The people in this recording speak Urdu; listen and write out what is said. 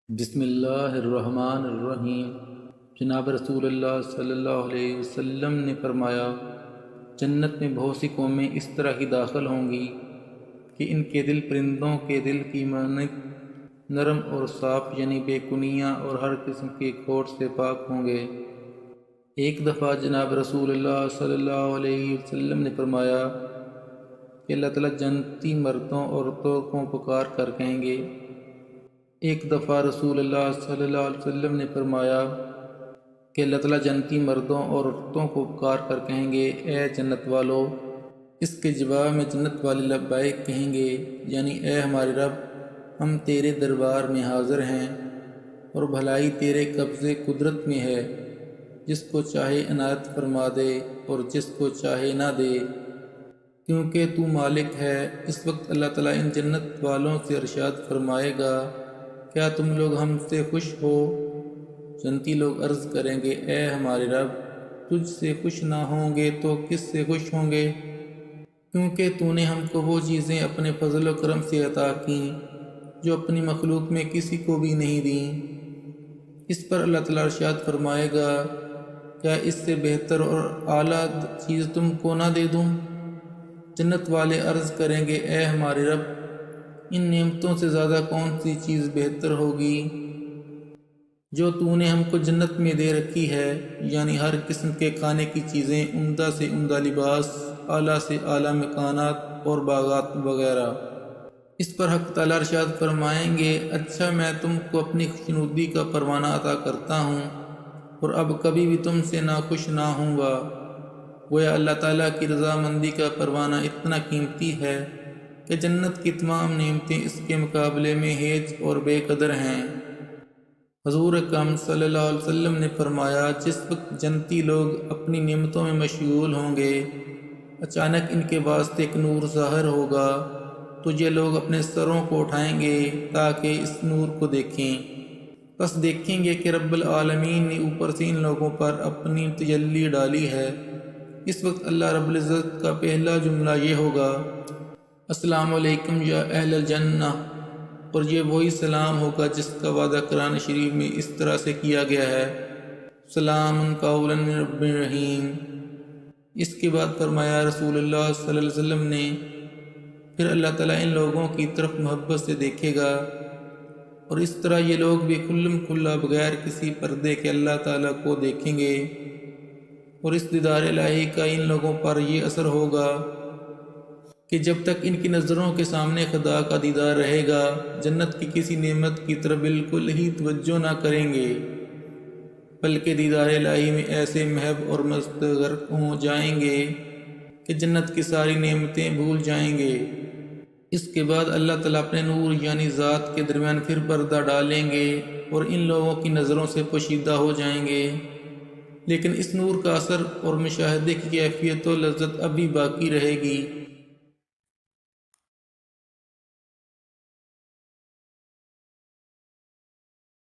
بسم اللہ الرحمن الرحیم۔ جناب رسول اللہ صلی اللہ علیہ وسلم نے فرمایا، جنت میں بہت سی قومیں اس طرح ہی داخل ہوں گی کہ ان کے دل پرندوں کے دل کی مانند نرم اور صاف، یعنی بے کنیاں اور ہر قسم کے کھوٹ سے پاک ہوں گے۔ ایک دفعہ جناب رسول اللہ صلی اللہ علیہ وسلم نے فرمایا کہ اللہ تعالیٰ جنتی مردوں اور عورتوں کو پکار کر کہیں گے۔ ایک دفعہ رسول اللہ صلی اللہ علیہ وسلم نے فرمایا کہ اللہ تعالیٰ جنتی مردوں اور عورتوں کو پکار کر کہیں گے، اے جنت والو۔ اس کے جواب میں جنت والے لبیک کہیں گے، یعنی اے ہمارے رب، ہم تیرے دربار میں حاضر ہیں اور بھلائی تیرے قبضے قدرت میں ہے، جس کو چاہے عنایت فرما دے اور جس کو چاہے نہ دے، کیونکہ تو مالک ہے۔ اس وقت اللہ تعالیٰ ان جنت والوں سے ارشاد فرمائے گا، کیا تم لوگ ہم سے خوش ہو؟ جنتی لوگ عرض کریں گے، اے ہمارے رب، تجھ سے خوش نہ ہوں گے تو کس سے خوش ہوں گے؟ کیونکہ تو نے ہم کو وہ چیزیں اپنے فضل و کرم سے عطا کیں جو اپنی مخلوق میں کسی کو بھی نہیں دیں۔ اس پر اللہ تعالیٰ ارشاد فرمائے گا، کیا اس سے بہتر اور اعلیٰ چیز تم کو نہ دے دوں؟ جنت والے عرض کریں گے، اے ہمارے رب، ان نعمتوں سے زیادہ کون سی چیز بہتر ہوگی جو تو نے ہم کو جنت میں دے رکھی ہے، یعنی ہر قسم کے کھانے کی چیزیں، عمدہ سے عمدہ لباس، اعلیٰ سے اعلیٰ مکانات اور باغات وغیرہ۔ اس پر حق تعالیٰ ارشاد فرمائیں گے، اچھا میں تم کو اپنی خوشنودی کا پروانہ عطا کرتا ہوں اور اب کبھی بھی تم سے ناخوش نہ ہوں گا۔ گویا اللہ تعالیٰ کی رضامندی کا پروانہ اتنا قیمتی ہے کہ جنت کی تمام نعمتیں اس کے مقابلے میں ہیج اور بے قدر ہیں۔ حضور اکرم صلی اللہ علیہ وسلم نے فرمایا، جس وقت جنتی لوگ اپنی نعمتوں میں مشغول ہوں گے، اچانک ان کے واسطے ایک نور ظاہر ہوگا، تو یہ لوگ اپنے سروں کو اٹھائیں گے تاکہ اس نور کو دیکھیں۔ بس دیکھیں گے کہ رب العالمین نے اوپر سے ان لوگوں پر اپنی تجلی ڈالی ہے۔ اس وقت اللہ رب العزت کا پہلا جملہ یہ ہوگا، السلام علیکم یا اہل الجنہ، اور یہ وہی سلام ہوگا جس کا وعدہ قرآن شریف میں اس طرح سے کیا گیا ہے، سلام قولا من رب رحیم۔ اس کے بعد فرمایا رسول اللہ صلی اللہ علیہ وسلم نے، پھر اللہ تعالیٰ ان لوگوں کی طرف محبت سے دیکھے گا اور اس طرح یہ لوگ بھی کھلم کھلا بغیر کسی پردے کے اللہ تعالیٰ کو دیکھیں گے، اور اس دیدار الہی کا ان لوگوں پر یہ اثر ہوگا کہ جب تک ان کی نظروں کے سامنے خدا کا دیدار رہے گا، جنت کی کسی نعمت کی طرف بالکل ہی توجہ نہ کریں گے، بلکہ دیدار الہی میں ایسے محب اور مست غرق ہو جائیں گے کہ جنت کی ساری نعمتیں بھول جائیں گے۔ اس کے بعد اللہ تعالیٰ اپنے نور یعنی ذات کے درمیان پھر پردہ ڈالیں گے اور ان لوگوں کی نظروں سے پوشیدہ ہو جائیں گے، لیکن اس نور کا اثر اور مشاہدے کی کیفیت و لذت ابھی باقی رہے گی۔